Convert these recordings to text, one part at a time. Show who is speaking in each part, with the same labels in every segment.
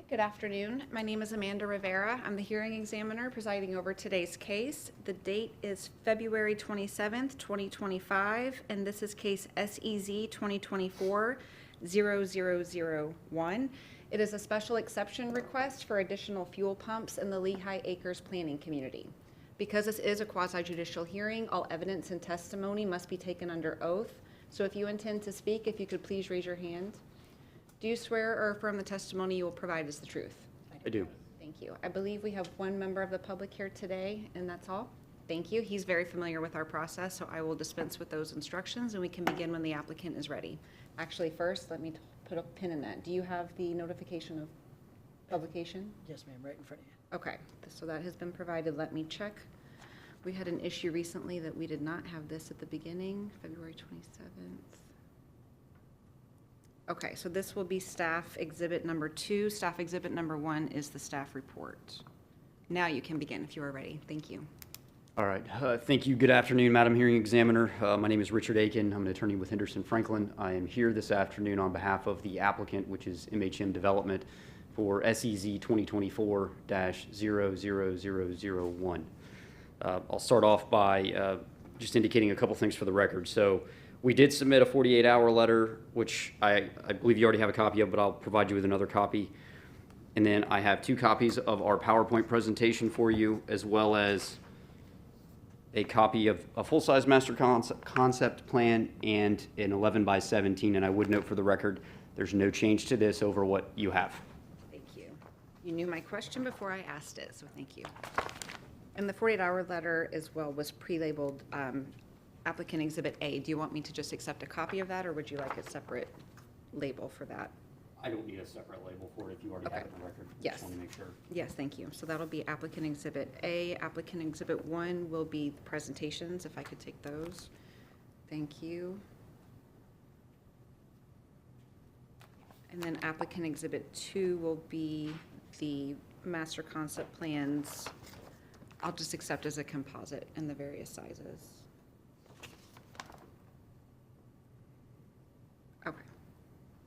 Speaker 1: Good afternoon. My name is Amanda Rivera. I'm the hearing examiner presiding over today's case. The date is February 27th, 2025, and this is case SEZ2024-00001. It is a special exception request for additional fuel pumps in the Lehigh Acres planning community. Because this is a quasi-judicial hearing, all evidence and testimony must be taken under oath. So if you intend to speak, if you could please raise your hand. Do you swear or affirm the testimony you will provide is the truth?
Speaker 2: I do.
Speaker 1: Thank you. I believe we have one member of the public here today, and that's all. Thank you. He's very familiar with our process, so I will dispense with those instructions, and we can begin when the applicant is ready. Actually, first, let me put a pin in that. Do you have the notification of publication?
Speaker 3: Yes, ma'am, right in front of you.
Speaker 1: Okay, so that has been provided. Let me check. We had an issue recently that we did not have this at the beginning, February 27th. Okay, so this will be staff exhibit number 2. Staff exhibit number 1 is the staff report. Now you can begin if you are ready. Thank you.
Speaker 2: All right. Thank you. Good afternoon, Madam Hearing Examiner. My name is Richard Aiken. I'm an attorney with Henderson Franklin. I am here this afternoon on behalf of the applicant, which is MHM Development, for SEZ 2024-00001. I'll start off by just indicating a couple things for the record. So we did submit a 48-hour letter, which I believe you already have a copy of, but I'll provide you with another copy. And then I have 2 copies of our PowerPoint presentation for you, as well as a copy of a full-size master concept plan and an 11x17. And I would note for the record, there's no change to this over what you have.
Speaker 1: Thank you. You knew my question before I asked it, so thank you. And the 48-hour letter as well was pre-labeled applicant exhibit A. Do you want me to just accept a copy of that, or would you like a separate label for that?
Speaker 2: I don't need a separate label for it if you already have it on record.
Speaker 1: Yes.
Speaker 2: Just want to make sure.
Speaker 1: Yes, thank you. So that'll be applicant exhibit A. Applicant exhibit 1 will be the presentations, if I could take those. Thank you. And then applicant exhibit 2 will be the master concept plans. I'll just accept as a composite in the various sizes. Okay,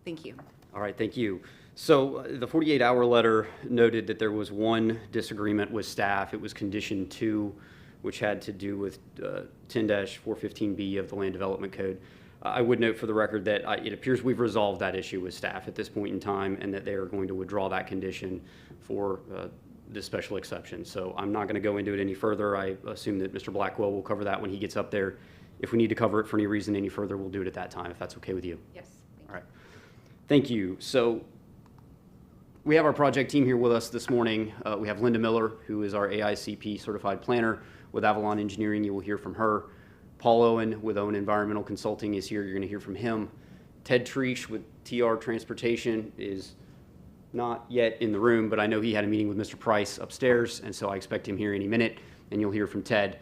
Speaker 1: thank you.
Speaker 2: All right, thank you. So the 48-hour letter noted that there was one disagreement with staff. It was condition 2, which had to do with 10-415B of the Land Development Code. I would note for the record that it appears we've resolved that issue with staff at this point in time, and that they are going to withdraw that condition for this special exception. So I'm not going to go into it any further. I assume that Mr. Blackwell will cover that when he gets up there. If we need to cover it for any reason any further, we'll do it at that time, if that's okay with you.
Speaker 1: Yes.
Speaker 2: All right. Thank you. So we have our project team here with us this morning. We have Linda Miller, who is our AICP certified planner with Avalon Engineering. You will hear from her. Paul Owen with Owen Environmental Consulting is here. You're going to hear from him. Ted Treesh with TR Transportation is not yet in the room, but I know he had a meeting with Mr. Price upstairs, and so I expect him here any minute, and you'll hear from Ted.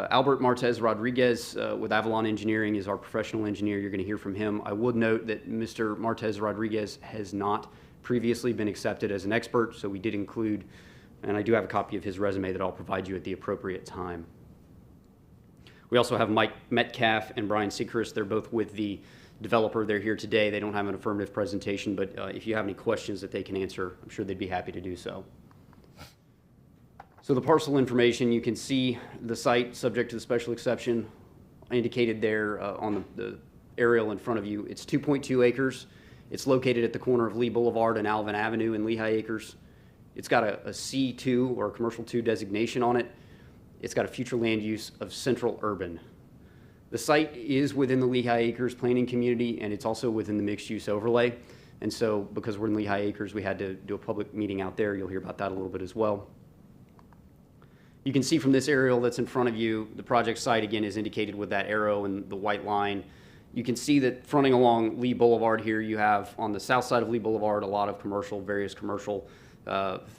Speaker 2: Albert Martez Rodriguez with Avalon Engineering is our professional engineer. You're going to hear from him. I would note that Mr. Martez Rodriguez has not previously been accepted as an expert, so we did include, and I do have a copy of his resume that I'll provide you at the appropriate time. We also have Mike Metcalf and Brian Seacrest. They're both with the developer. They're here today. They don't have an affirmative presentation, but if you have any questions that they can answer, I'm sure they'd be happy to do so. So the parcel information, you can see the site subject to the special exception indicated there on the aerial in front of you. It's 2.2 acres. It's located at the corner of Lee Boulevard and Alvin Avenue in Lehigh Acres. It's got a C2 or commercial 2 designation on it. It's got a future land use of central urban. The site is within the Lehigh Acres planning community, and it's also within the mixed use overlay. And so because we're in Lehigh Acres, we had to do a public meeting out there. You'll hear about that a little bit as well. You can see from this aerial that's in front of you, the project site again is indicated with that arrow and the white line. You can see that fronting along Lee Boulevard here, you have on the south side of Lee Boulevard a lot of commercial, various commercial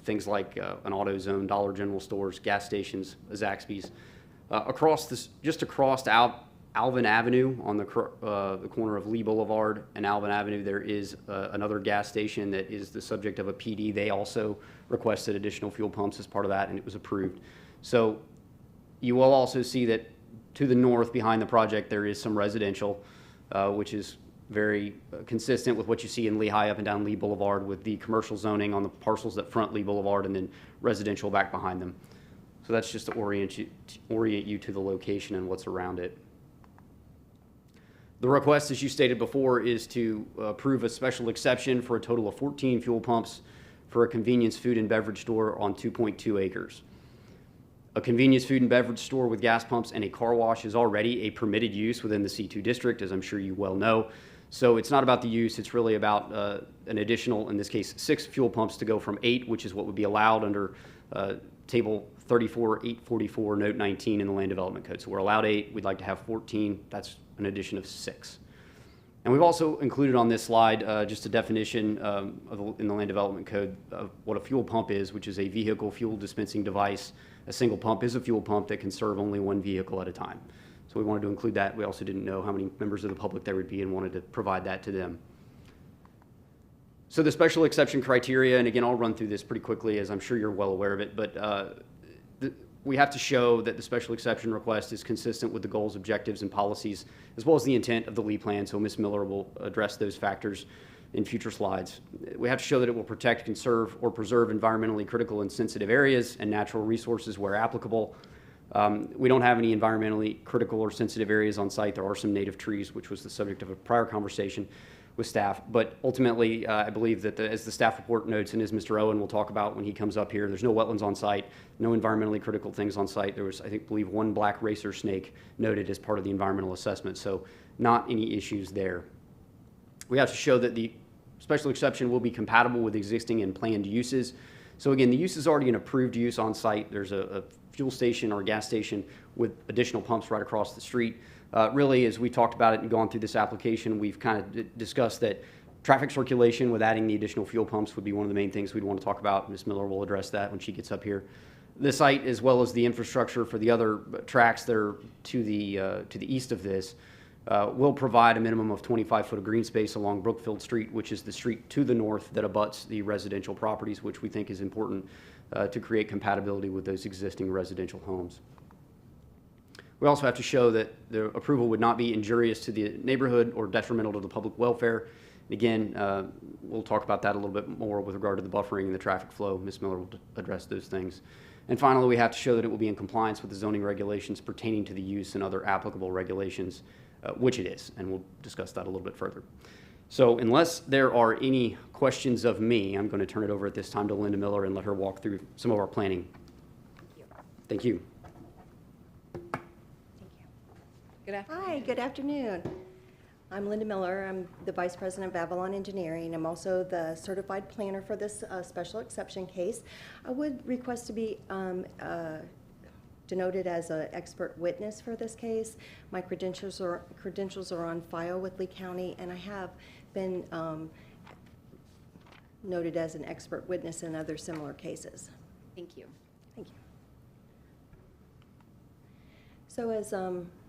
Speaker 2: things like an AutoZone, Dollar General stores, gas stations, Zaxby's. Across this, just across Alvin Avenue on the corner of Lee Boulevard and Alvin Avenue, there is another gas station that is the subject of a PD. They also requested additional fuel pumps as part of that, and it was approved. So you will also see that to the north behind the project there is some residential, which is very consistent with what you see in Lehigh up and down Lee Boulevard with the commercial zoning on the parcels that front Lee Boulevard and then residential back behind them. So that's just to orient you to the location and what's around it. The request, as you stated before, is to approve a special exception for a total of 14 fuel pumps for a convenience food and beverage store on 2.2 acres. A convenience food and beverage store with gas pumps and a car wash is already a permitted use within the C2 district, as I'm sure you well know. So it's not about the use, it's really about an additional, in this case, 6 fuel pumps to go from 8, which is what would be allowed under Table 34-844, Note 19 in the Land Development Code. So we're allowed 8, we'd like to have 14, that's an addition of 6. And we've also included on this slide just a definition in the Land Development Code of what a fuel pump is, which is a vehicle fuel dispensing device. A single pump is a fuel pump that can serve only one vehicle at a time. So we wanted to include that. We also didn't know how many members of the public there would be and wanted to provide that to them. So the special exception criteria, and again, I'll run through this pretty quickly as I'm sure you're well aware of it, but we have to show that the special exception request is consistent with the goals, objectives, and policies, as well as the intent of the Lee Plan. So Ms. Miller will address those factors in future slides. We have to show that it will protect, conserve, or preserve environmentally critical and sensitive areas and natural resources where applicable. We don't have any environmentally critical or sensitive areas on site. There are some native trees, which was the subject of a prior conversation with staff. But ultimately, I believe that as the staff report notes, and as Mr. Owen will talk about when he comes up here, there's no wetlands on site, no environmentally critical things on site. There was, I believe, one black racer snake noted as part of the environmental assessment, so not any issues there. We have to show that the special exception will be compatible with existing and planned uses. So again, the use is already an approved use on site. There's a fuel station or a gas station with additional pumps right across the street. Really, as we talked about it and gone through this application, we've kind of discussed that traffic circulation with adding the additional fuel pumps would be one of the main things we'd want to talk about. Ms. Miller will address that when she gets up here. The site, as well as the infrastructure for the other tracks that are to the east of this, will provide a minimum of 25 foot of green space along Brookfield Street, which is the street to the north that abuts the residential properties, which we think is important to create compatibility with those existing residential homes. We also have to show that the approval would not be injurious to the neighborhood or detrimental to the public welfare. Again, we'll talk about that a little bit more with regard to the buffering and the traffic flow. Ms. Miller will address those things. And finally, we have to show that it will be in compliance with the zoning regulations pertaining to the use and other applicable regulations, which it is, and we'll discuss that a little bit further. So unless there are any questions of me, I'm going to turn it over at this time to Linda Miller and let her walk through some of our planning. Thank you.
Speaker 3: Good afternoon.
Speaker 4: Hi, good afternoon. I'm Linda Miller. I'm the Vice President of Avalon Engineering. I'm also the certified planner for this special exception case. I would request to be denoted as an expert witness for this case. My credentials are on file with Lee County, and I have been noted as an expert witness in other similar cases.
Speaker 1: Thank you.
Speaker 4: Thank you. So as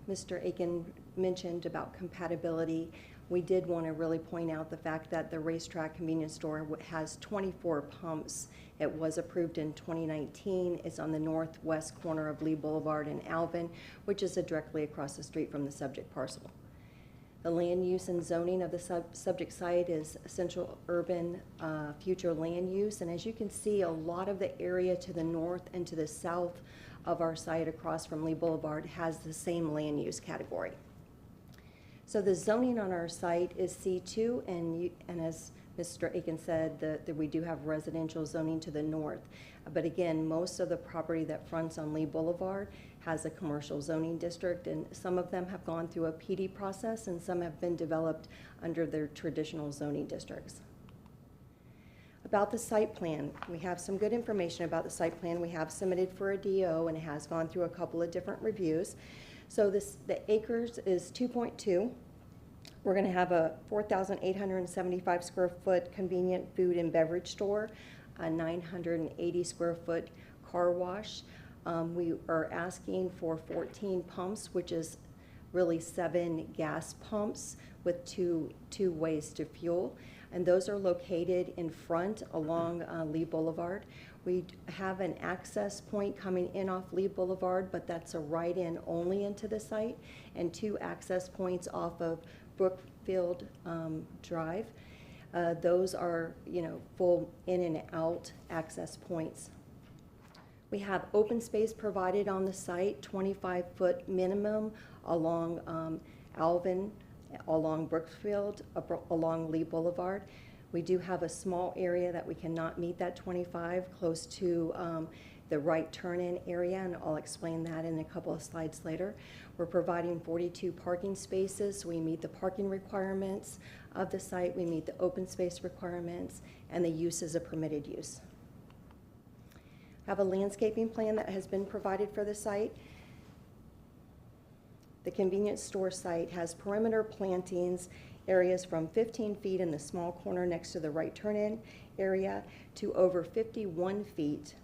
Speaker 4: Mr. Aiken mentioned about compatibility, we did want to really point out the fact that the racetrack convenience store has 24 pumps. It was approved in 2019. It's on the northwest corner of Lee Boulevard in Alvin, which is directly across the street from the subject parcel. The land use and zoning of the subject site is central urban future land use, and as you can see, a lot of the area to the north and to the south of our site across from Lee Boulevard has the same land use category. So the zoning on our site is C2, and as Mr. Aiken said, that we do have residential zoning to the north. But again, most of the property that fronts on Lee Boulevard has a commercial zoning district, and some of them have gone through a PD process, and some have been developed under their traditional zoning districts. About the site plan, we have some good information about the site plan. We have submitted for a DO, and it has gone through a couple of different reviews. So the acres is 2.2. We're going to have a 4,875 square foot convenient food and beverage store, a 980 square foot car wash. We are asking for 14 pumps, which is really 7 gas pumps with two ways to fuel. And those are located in front along Lee Boulevard. We have an access point coming in off Lee Boulevard, but that's a right-in only into the site, and 2 access points off of Brookfield Drive. Those are, full in and out access points. We have open space provided on the site, 25-foot minimum along Alvin, along Brookfield, along Lee Boulevard. We do have a small area that we cannot meet that 25, close to the right turn-in area, and I'll explain that in a couple of slides later. We're providing 42 parking spaces, so we meet the parking requirements of the site, we meet the open space requirements, and the use is a permitted use. I have a landscaping plan that has been provided for the site. The convenience store site has perimeter plantings areas from 15 feet in the small corner next to the right turn-in area to over 51 feet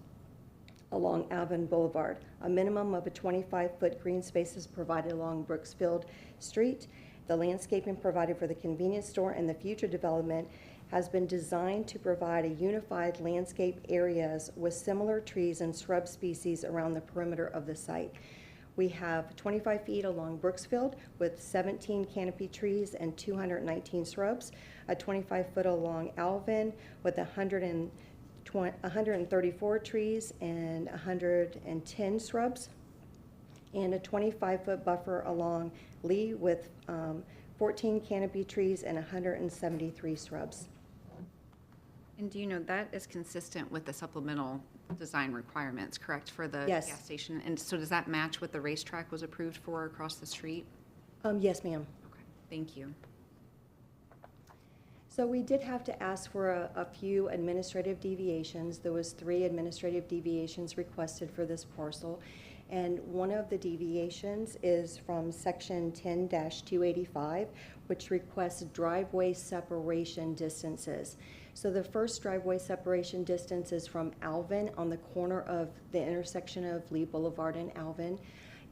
Speaker 4: along Alvin Boulevard. A minimum of a 25-foot green space is provided along Brooksfield Street. The landscaping provided for the convenience store and the future development has been designed to provide a unified landscape areas with similar trees and shrub species around the perimeter of the site. We have 25 feet along Brooksfield with 17 canopy trees and 219 shrubs, a 25-foot along Alvin with 134 trees and 110 shrubs, and a 25-foot buffer along Lee with 14 canopy trees and 173 shrubs.
Speaker 1: And do you know that is consistent with the supplemental design requirements, correct, for the
Speaker 4: Yes.
Speaker 1: gas station? And so does that match what the racetrack was approved for across the street?
Speaker 4: Yes, ma'am.
Speaker 1: Okay, thank you.
Speaker 4: So we did have to ask for a few administrative deviations. There was 3 administrative deviations requested for this parcel. And one of the deviations is from section 10-285, which requests driveway separation distances. So the first driveway separation distance is from Alvin on the corner of the intersection of Lee Boulevard and Alvin.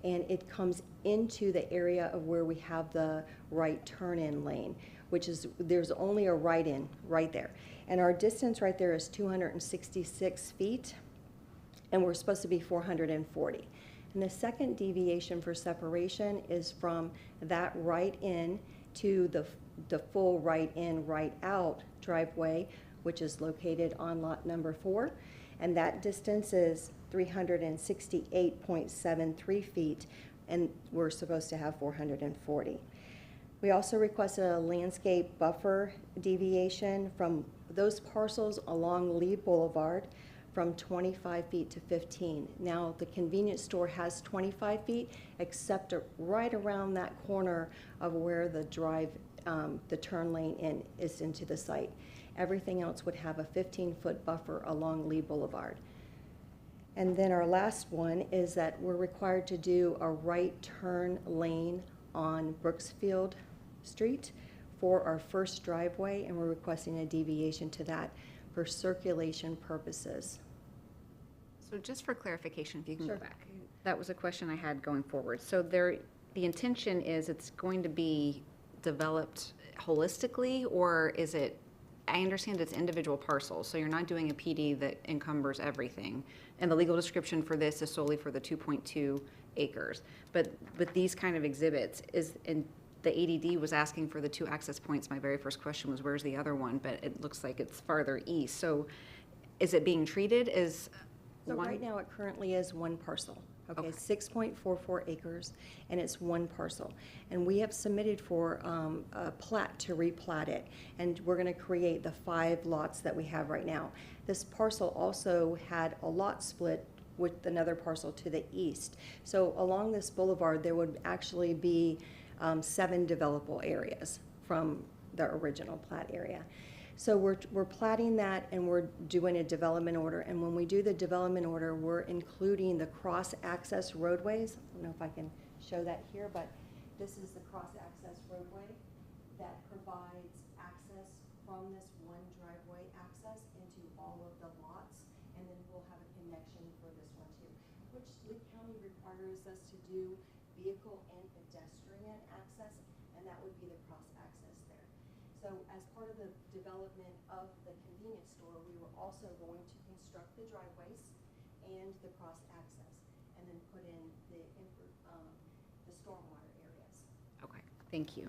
Speaker 4: And it comes into the area of where we have the right turn-in lane, which is, there's only a right-in right there. And our distance right there is 266 feet, and we're supposed to be 440. And the second deviation for separation is from that right-in to the full right-in, right-out driveway, which is located on lot number 4. And that distance is 368.73 feet, and we're supposed to have 440. We also requested a landscape buffer deviation from those parcels along Lee Boulevard from 25 feet to 15. Now, the convenience store has 25 feet, except right around that corner of where the the turn lane in is into the site. Everything else would have a 15-foot buffer along Lee Boulevard. And then our last one is that we're required to do a right turn lane on Brooksfield Street for our first driveway, and we're requesting a deviation to that for circulation purposes.
Speaker 1: So just for clarification, if you can
Speaker 4: Sure.
Speaker 1: go back. That was a question I had going forward. So the intention is it's going to be developed holistically, or is it, I understand it's individual parcels, so you're not doing a PD that encumbers everything. And the legal description for this is solely for the 2.2 acres. But with these kind of exhibits, and the ADD was asking for the 2 access points. My very first question was, where's the other one? But it looks like it's farther east. So is it being treated as
Speaker 4: So
Speaker 1: one?
Speaker 4: right now, it currently is one parcel. Okay,
Speaker 1: Okay.
Speaker 4: 6.44 acres, and it's one parcel. And we have submitted for a plat to replat it, and we're gonna create the 5 lots that we have right now. This parcel also had a lot split with another parcel to the east. So along this boulevard, there would actually be 7 developable areas from the original plat area. So we're platting that, and we're doing a development order. And when we do the development order, we're including the cross-access roadways. I don't know if I can show that here, but this is the cross-access roadway that provides access from this one driveway access into all of the lots. And then we'll have a connection for this one too, which Lee County requires us to do vehicle and pedestrian access, and that would be the cross-access there. So as part of the development of the convenience store, we were also going to construct the driveways and the cross-access, and then put in the stormwater areas.
Speaker 1: Okay, thank you.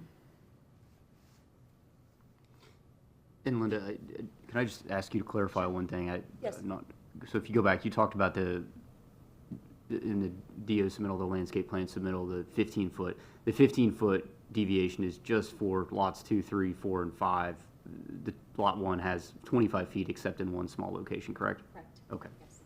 Speaker 2: And Linda, can I just ask you to clarify one thing?
Speaker 4: Yes.
Speaker 2: So if you go back, you talked about in the DO submittal, the landscape plan submittal, the 15-foot. The 15-foot deviation is just for lots 2, 3, 4, and 5. The lot 1 has 25 feet except in one small location, correct?
Speaker 4: Correct.
Speaker 2: Okay.
Speaker 4: Yes.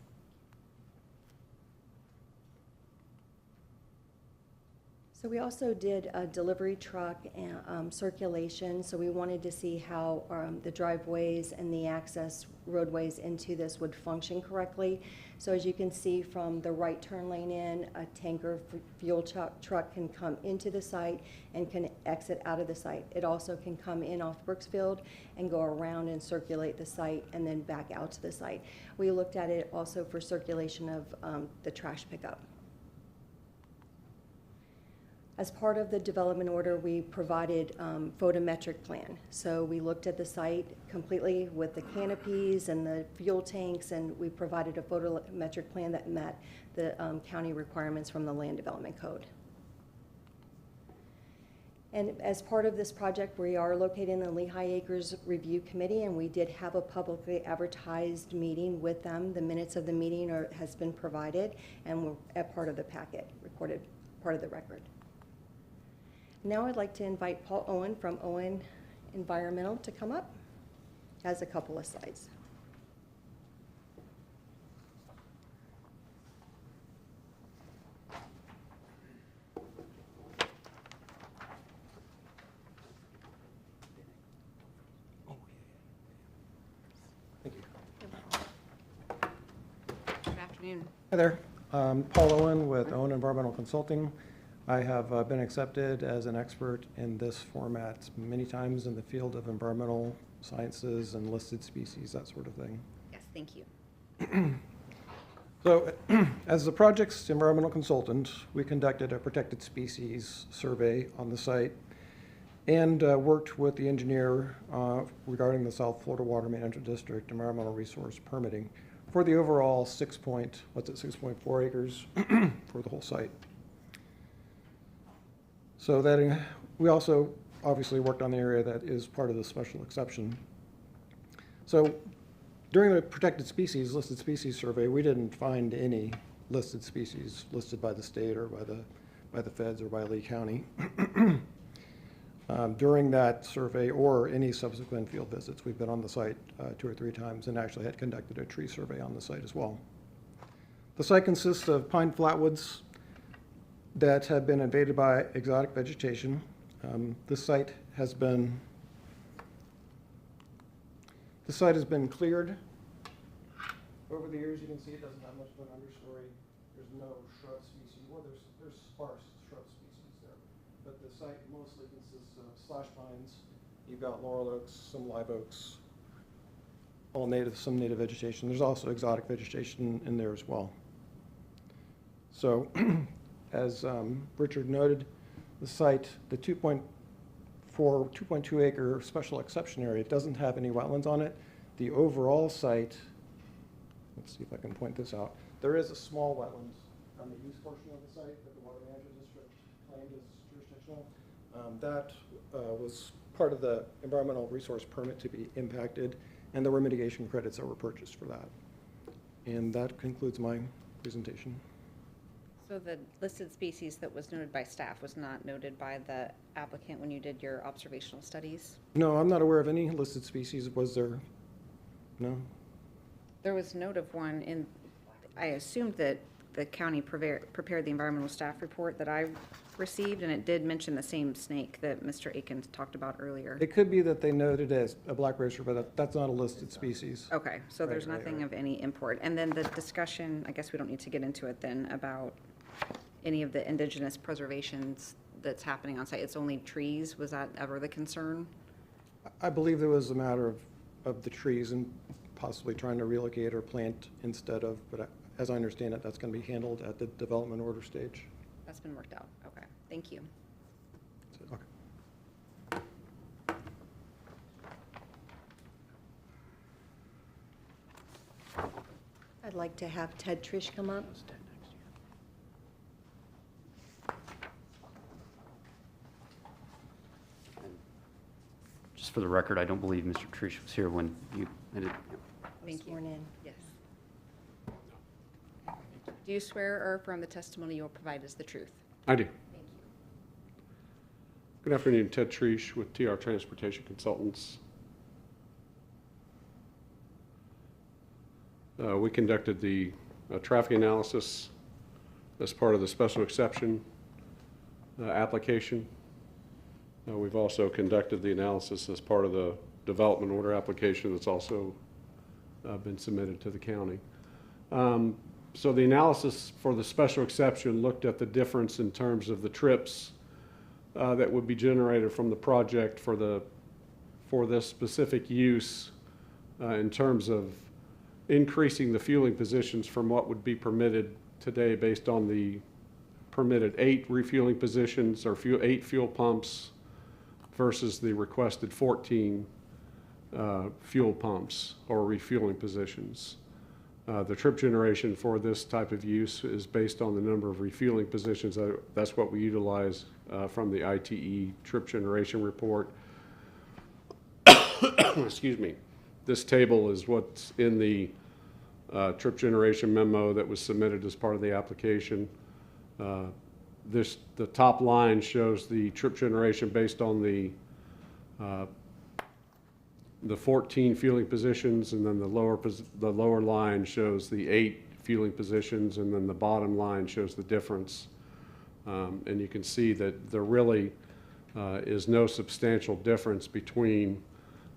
Speaker 4: So we also did a delivery truck and circulation, so we wanted to see how the driveways and the access roadways into this would function correctly. So as you can see from the right turn lane in, a tanker fuel truck can come into the site and can exit out of the site. It also can come in off Brooksfield and go around and circulate the site and then back out to the site. We looked at it also for circulation of the trash pickup. As part of the development order, we provided photometric plan. So we looked at the site completely with the canopies and the fuel tanks, and we provided a photometric plan that met the county requirements from the Land Development Code. And as part of this project, we are located in the Lehigh Acres Review Committee, and we did have a publicly advertised meeting with them. The minutes of the meeting has been provided, and we're at part of the packet, recorded part of the record. Now I'd like to invite Paul Owen from Owen Environmental to come up. Has a couple of slides.
Speaker 5: Thank you.
Speaker 1: Good afternoon.
Speaker 5: Hi there. Paul Owen with Owen Environmental Consulting. I have been accepted as an expert in this format many times in the field of environmental sciences and listed species, that sort of thing.
Speaker 1: Yes, thank you.
Speaker 5: So as the project's environmental consultant, we conducted a protected species survey on the site and worked with the engineer regarding the South Florida Water Management District environmental resource permitting for the overall 6.4 acres for the whole site. So that we also obviously worked on the area that is part of the special exception. So during the protected species, listed species survey, we didn't find any listed species listed by the state or by the feds or by Lee County. During that survey or any subsequent field visits, we've been on the site 2 or 3 times and actually had conducted a tree survey on the site as well. The site consists of pine flatwoods that have been invaded by exotic vegetation. This site has been cleared over the years. You can see it doesn't have much of an understory. There's no shrub species. Well, there's sparse shrub species there, but the site mostly consists of slash pines. You've got laurel oaks, some live oaks, all native, some native vegetation. There's also exotic vegetation in there as well. So as Richard noted, the site, the 2.2 acre special exception area, doesn't have any wetlands on it. The overall site, let's see if I can point this out. There is a small wetland on the east portion of the site that the Water Management District claimed as jurisdictional. That was part of the environmental resource permit to be impacted, and there were mitigation credits that were purchased for that. And that concludes my presentation.
Speaker 1: So the listed species that was noted by staff was not noted by the applicant when you did your observational studies?
Speaker 5: No, I'm not aware of any listed species. Was there? No?
Speaker 1: There was note of one in, I assumed that the county prepared the environmental staff report that I received, and it did mention the same snake that Mr. Akins talked about earlier.
Speaker 5: It could be that they noted as a black racer, but that's not a listed species.
Speaker 1: Okay, so there's
Speaker 5: Right,
Speaker 1: nothing
Speaker 5: right.
Speaker 1: of any import. And then the discussion, I guess we don't need to get into it then, about any of the indigenous preservations that's happening on site. It's only trees. Was that ever the concern?
Speaker 5: I believe there was a matter of the trees and possibly trying to relocate or plant instead of, but as I understand it, that's going to be handled at the development order stage.
Speaker 1: That's been worked out. Okay, thank you.
Speaker 5: So, okay.
Speaker 4: I'd like to have Ted Trish come up.
Speaker 2: Just for the record, I don't believe Mr. Trish was here when you ended.
Speaker 1: Thank you.
Speaker 4: Sworn in.
Speaker 1: Yes. Do you swear or affirm the testimony you'll provide is the truth?
Speaker 6: I do.
Speaker 1: Thank you.
Speaker 6: Good afternoon, Ted Treesh with TR Transportation Consultants. We conducted the traffic analysis as part of the special exception application. We've also conducted the analysis as part of the development order application that's also been submitted to the county. So the analysis for the special exception looked at the difference in terms of the trips that would be generated from the project for this specific use in terms of increasing the fueling positions from what would be permitted today based on the permitted 8 refueling positions or 8 fuel pumps versus the requested 14 fuel pumps or refueling positions. The trip generation for this type of use is based on the number of refueling positions. That's what we utilize from the ITE trip generation report. Excuse me. This table is what's in the trip generation memo that was submitted as part of the application. The top line shows the trip generation based on the 14 fueling positions, and then the lower line shows the 8 fueling positions, and then the bottom line shows the difference. And you can see that there really is no substantial difference between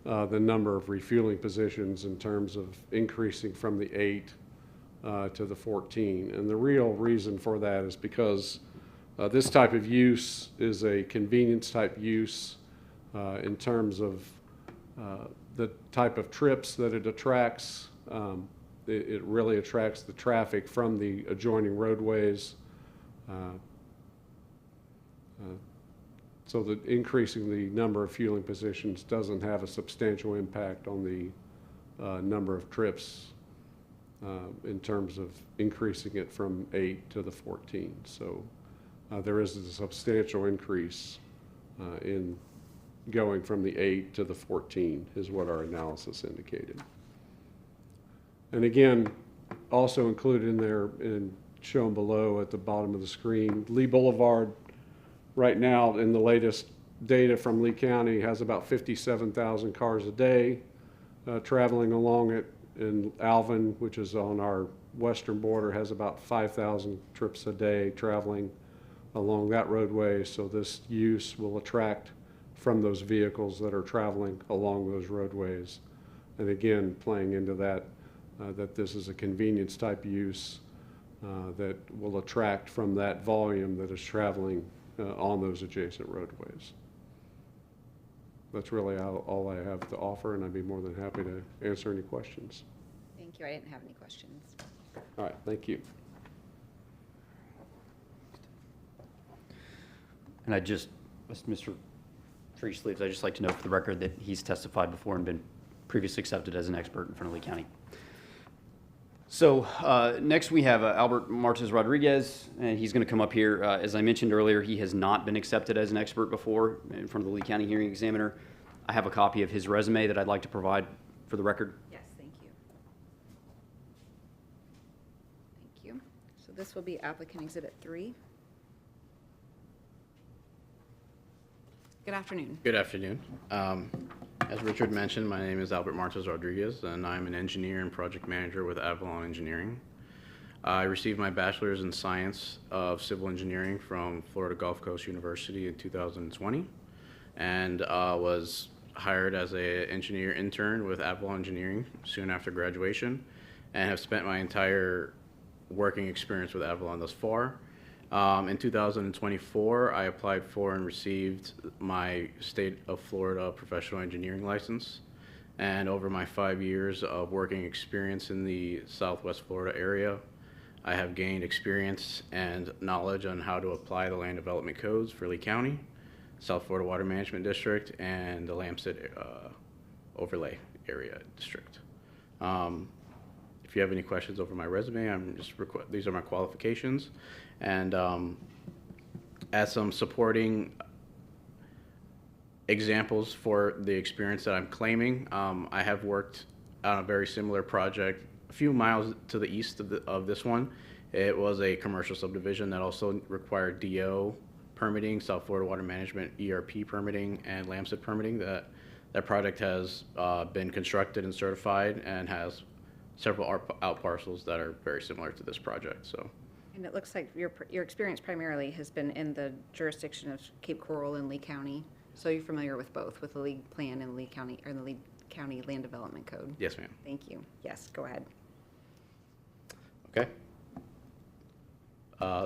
Speaker 6: the number of refueling positions in terms of increasing from the 8 to the 14. And the real reason for that is because this type of use is a convenience type use in terms of the type of trips that it attracts. It really attracts the traffic from the adjoining roadways. So that increasing the number of fueling positions doesn't have a substantial impact on the number of trips in terms of increasing it from 8 to the 14. So there is a substantial increase in going from the 8 to the 14 is what our analysis indicated. And again, also included in there and shown below at the bottom of the screen, Lee Boulevard right now in the latest data from Lee County has about 57,000 cars a day traveling along it. And Alvin, which is on our western border, has about 5,000 trips a day traveling along that roadway. So this use will attract from those vehicles that are traveling along those roadways. And again, playing into that, that this is a convenience type use that will attract from that volume that is traveling on those adjacent roadways. That's really all I have to offer, and I'd be more than happy to answer any questions.
Speaker 1: Thank you. I didn't have any questions.
Speaker 6: All right, thank you.
Speaker 2: And I just, as Mr. Treesh leaves, I'd just like to know for the record that he's testified before and been previously accepted as an expert in front of Lee County. So next we have Albert Martes Rodriguez, and he's going to come up here. As I mentioned earlier, he has not been accepted as an expert before in front of the Lee County hearing examiner. I have a copy of his resume that I'd like to provide for the record.
Speaker 1: Yes, thank you. Thank you. So this will be applicant exhibit 3. Good afternoon.
Speaker 7: Good afternoon. As Richard mentioned, my name is Albert Martes Rodriguez, and I'm an engineer and project manager with Avalon Engineering. I received my bachelor's in science of civil engineering from Florida Gulf Coast University in 2020, and was hired as an engineer intern with Avalon Engineering soon after graduation, and have spent my entire working experience with Avalon thus far. In 2024, I applied for and received my state of Florida professional engineering license. And over my 5 years of working experience in the Southwest Florida area, I have gained experience and knowledge on how to apply the land development codes for Lee County, South Florida Water Management District, and the Lamstead Overlay Area District. If you have any questions over my resume, these are my qualifications. And as some supporting examples for the experience that I'm claiming. I have worked on a very similar project a few miles to the east of this one. It was a commercial subdivision that also required DO permitting, South Florida Water Management ERP permitting, and LAMCIT permitting. That project has been constructed and certified and has several out parcels that are very similar to this project. So.
Speaker 1: And it looks like your experience primarily has been in the jurisdiction of Cape Coral and Lee County. So you're familiar with both, with the Lee Plan and Lee County, or the Lee County Land Development Code?
Speaker 7: Yes, ma'am.
Speaker 1: Thank you. Yes, go ahead.
Speaker 7: Okay.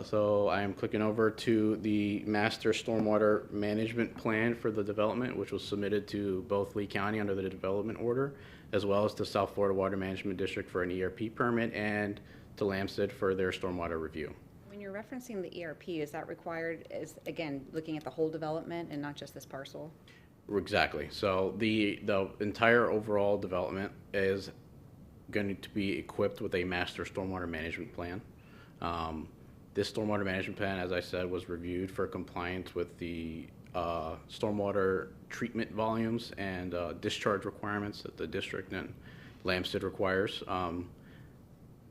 Speaker 7: So I am clicking over to the Master Stormwater Management Plan for the development, which was submitted to both Lee County under the development order, as well as to South Florida Water Management District for an ERP permit, and to LAMCIT for their stormwater review.
Speaker 1: When you're referencing the ERP, is that required, is, again, looking at the whole development and not just this parcel?
Speaker 7: Exactly. So the entire overall development is going to be equipped with a master stormwater management plan. This stormwater management plan, as I said, was reviewed for compliance with the stormwater treatment volumes and discharge requirements that the district and LAMCIT requires.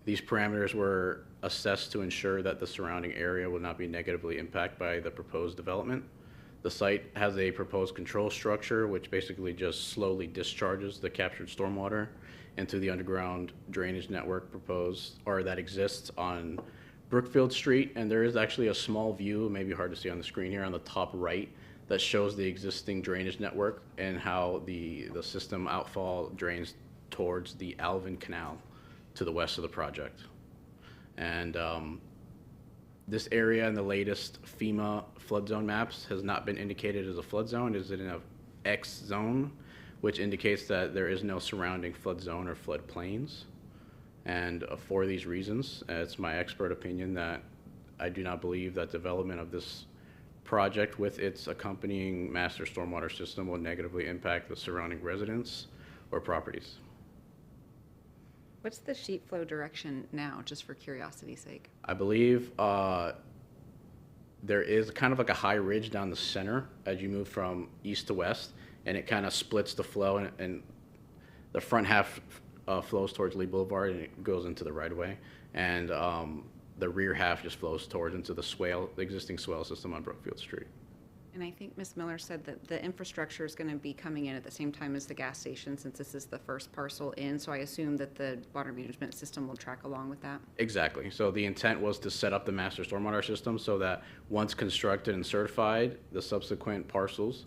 Speaker 7: These parameters were assessed to ensure that the surrounding area will not be negatively impacted by the proposed development. The site has a proposed control structure, which basically just slowly discharges the captured stormwater into the underground drainage network proposed, or that exists on Brookfield Street. And there is actually a small view, maybe hard to see on the screen here, on the top right, that shows the existing drainage network and how the system outfall drains towards the Alvin Canal to the west of the project. And this area in the latest FEMA flood zone maps has not been indicated as a flood zone. It is in a X zone, which indicates that there is no surrounding flood zone or flood plains. And for these reasons, it's my expert opinion that I do not believe that development of this project with its accompanying master stormwater system will negatively impact the surrounding residents or properties.
Speaker 1: What's the sheet flow direction now, just for curiosity's sake?
Speaker 7: I believe there is kind of like a high ridge down the center as you move from east to west, and it kind of splits the flow, and the front half flows towards Lee Boulevard and it goes into the right of way, and the rear half just flows towards into the existing swale system on Brookfield Street.
Speaker 1: And I think Ms. Miller said that the infrastructure is going to be coming in at the same time as the gas station, since this is the first parcel in, so I assume that the water management system will track along with that?
Speaker 7: Exactly. So the intent was to set up the master stormwater system so that once constructed and certified, the subsequent parcels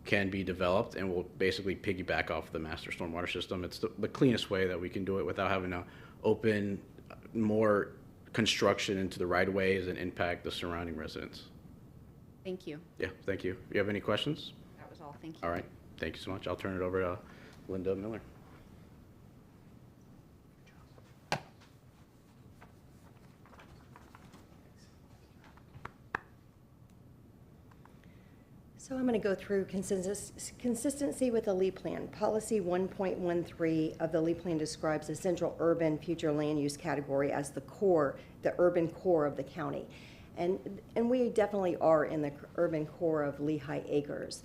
Speaker 7: can be developed and will basically piggyback off the master stormwater system. It's the cleanest way that we can do it without having to open more construction into the right-of-ways and impact the surrounding residents.
Speaker 1: Thank you.
Speaker 7: Yeah, thank you. You have any questions?
Speaker 1: That was all. Thank you.
Speaker 7: All right. Thank you so much. I'll turn it over to Linda Miller.
Speaker 4: So I'm going to go through consistency with the Lee Plan. Policy 1.13 of the Lee Plan describes the central urban future land use category as the core, the urban core of the county. And we definitely are in the urban core of Lehigh Acres.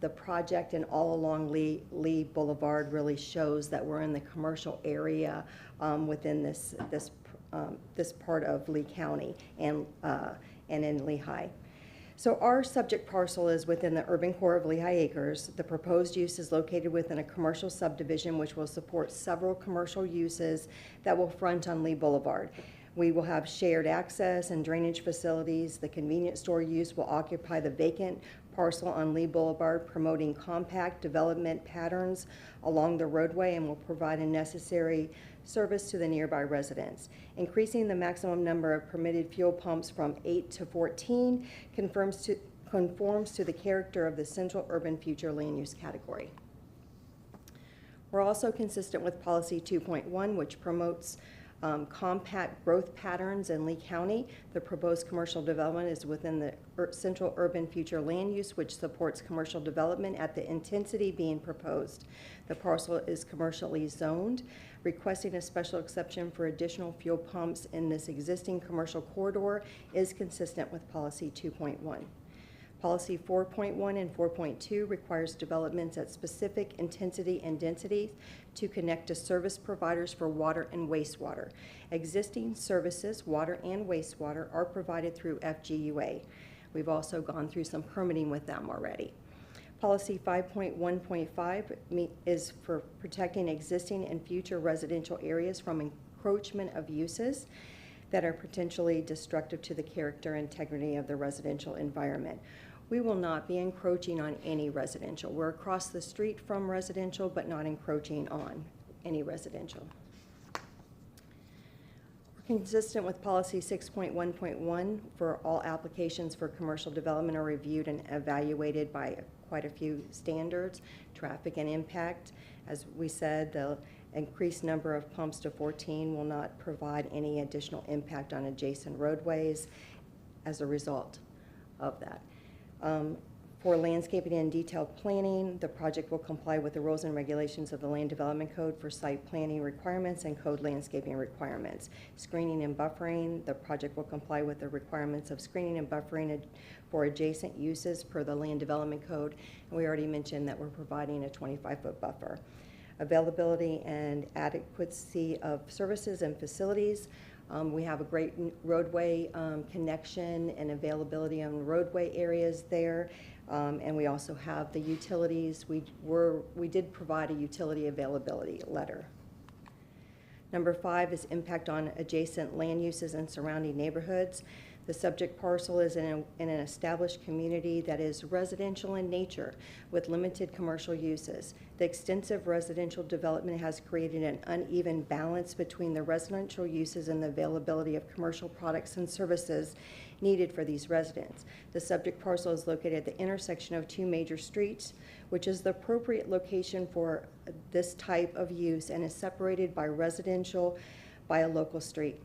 Speaker 4: The project and all along Lee Boulevard really shows that we're in the commercial area within this part of Lee County and in Lehigh. So our subject parcel is within the urban core of Lehigh Acres. The proposed use is located within a commercial subdivision which will support several commercial uses that will front on Lee Boulevard. We will have shared access and drainage facilities. The convenience store use will occupy the vacant parcel on Lee Boulevard, promoting compact development patterns along the roadway, and will provide a necessary service to the nearby residents. Increasing the maximum number of permitted fuel pumps from 8 to 14 conforms to the character of the central urban future land use category. We're also consistent with policy 2.1, which promotes compact growth patterns in Lee County. The proposed commercial development is within the central urban future land use, which supports commercial development at the intensity being proposed. The parcel is commercially zoned. Requesting a special exception for additional fuel pumps in this existing commercial corridor is consistent with policy 2.1. Policy 4.1 and 4.2 requires developments at specific intensity and density to connect to service providers for water and wastewater. Existing services, water and wastewater, are provided through FGUA. We've also gone through some permitting with them already. Policy 5.1.5 is for protecting existing and future residential areas from encroachment of uses that are potentially destructive to the character and integrity of the residential environment. We will not be encroaching on any residential. We're across the street from residential, but not encroaching on any residential. We're consistent with policy 6.1.1 for all applications for commercial development are reviewed and evaluated by quite a few standards. Traffic and impact, as we said, the increased number of pumps to 14 will not provide any additional impact on adjacent roadways as a result of that. For landscaping and detailed planning, the project will comply with the rules and regulations of the Land Development Code for site planning requirements and code landscaping requirements. Screening and buffering, the project will comply with the requirements of screening and buffering for adjacent uses per the Land Development Code. And we already mentioned that we're providing a 25-foot buffer. Availability and adequacy of services and facilities. We have a great roadway connection and availability on roadway areas there. And we also have the utilities. We did provide a utility availability letter. Number 5 is impact on adjacent land uses and surrounding neighborhoods. The subject parcel is in an established community that is residential in nature with limited commercial uses. The extensive residential development has created an uneven balance between the residential uses and the availability of commercial products and services needed for these residents. The subject parcel is located at the intersection of 2 major streets, which is the appropriate location for this type of use and is separated by residential by a local street.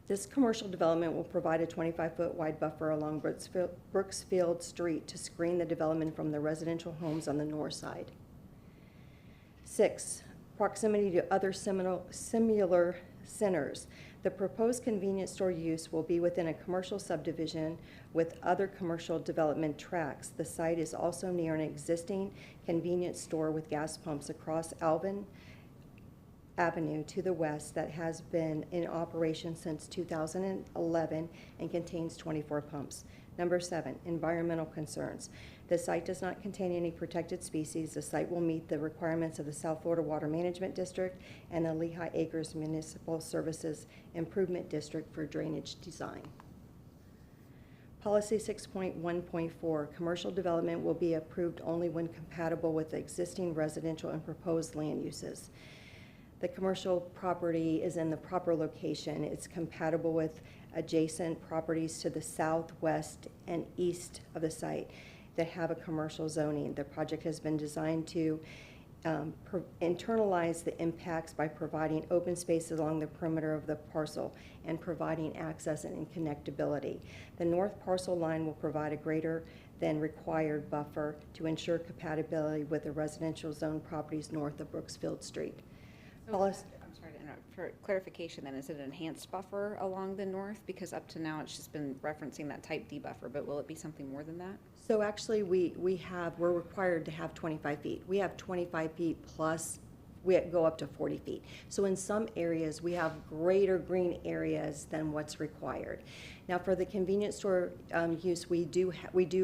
Speaker 4: This commercial development will provide a 25-foot wide buffer along Brooksfield Street to screen the development from the residential homes on the north side. 6, proximity to other similar centers. The proposed convenience store use will be within a commercial subdivision with other commercial development tracts. The site is also near an existing convenience store with gas pumps across Alvin Avenue to the west that has been in operation since 2011 and contains 24 pumps. Number 7, environmental concerns. The site does not contain any protected species. The site will meet the requirements of the South Florida Water Management District and the Lehigh Acres Municipal Services Improvement District for drainage design. Policy 6.1.4, commercial development will be approved only when compatible with existing residential and proposed land uses. The commercial property is in the proper location. It's compatible with adjacent properties to the south, west, and east of the site that have a commercial zoning. The project has been designed to internalize the impacts by providing open spaces along the perimeter of the parcel and providing access and connectability. The north parcel line will provide a greater than required buffer to ensure compatibility with the residential zone properties north of Brooksfield Street.
Speaker 1: I'm sorry to interrupt. For clarification then, is it an enhanced buffer along the north? Because up to now it's just been referencing that type D buffer, but will it be something more than that?
Speaker 4: So actually we're required to have 25 feet. We have 25 feet plus, we go up to 40 feet. So in some areas we have greater green areas than what's required. Now for the convenience store use, we do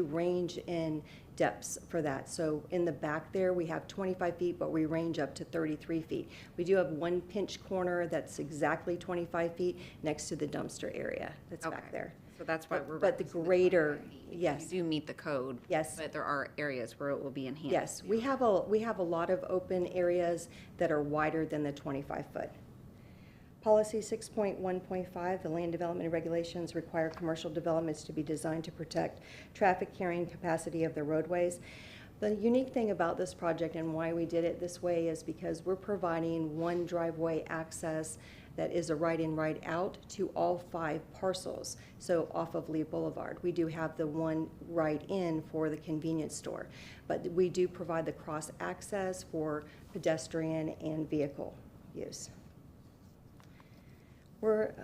Speaker 4: range in depths for that. So in the back there, we have 25 feet, but we range up to 33 feet. We do have one pinch corner that's exactly 25 feet next to the dumpster area that's back there.
Speaker 1: So that's why we're.
Speaker 4: But the greater, yes.
Speaker 1: You do meet the code.
Speaker 4: Yes.
Speaker 1: But there are areas where it will be enhanced.
Speaker 4: Yes, we have a lot of open areas that are wider than the 25-foot. Policy 6.1.5, the land development regulations require commercial developments to be designed to protect traffic carrying capacity of the roadways. The unique thing about this project and why we did it this way is because we're providing one driveway access that is a right-in, right-out to all 5 parcels. So off of Lee Boulevard, we do have the one right-in for the convenience store, but we do provide the cross-access for pedestrian and vehicle use. We're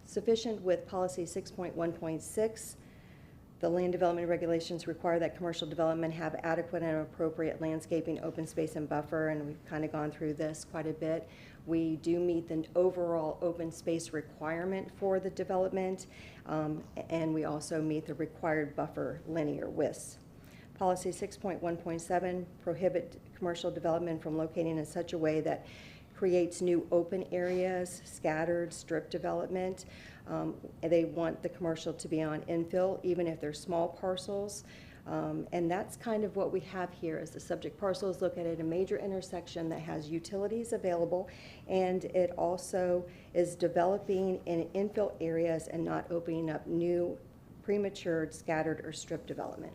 Speaker 4: sufficient with policy 6.1.6. The land development regulations require that commercial development have adequate and appropriate landscaping, open space, and buffer, and we've kind of gone through this quite a bit. We do meet the overall open space requirement for the development, and we also meet the required buffer linear widths. Policy 6.1.7 prohibit commercial development from locating in such a way that creates new open areas, scattered strip development. They want the commercial to be on infill, even if they're small parcels. And that's kind of what we have here as the subject parcels located at a major intersection that has utilities available, and it also is developing in infill areas and not opening up new prematured, scattered, or strip development.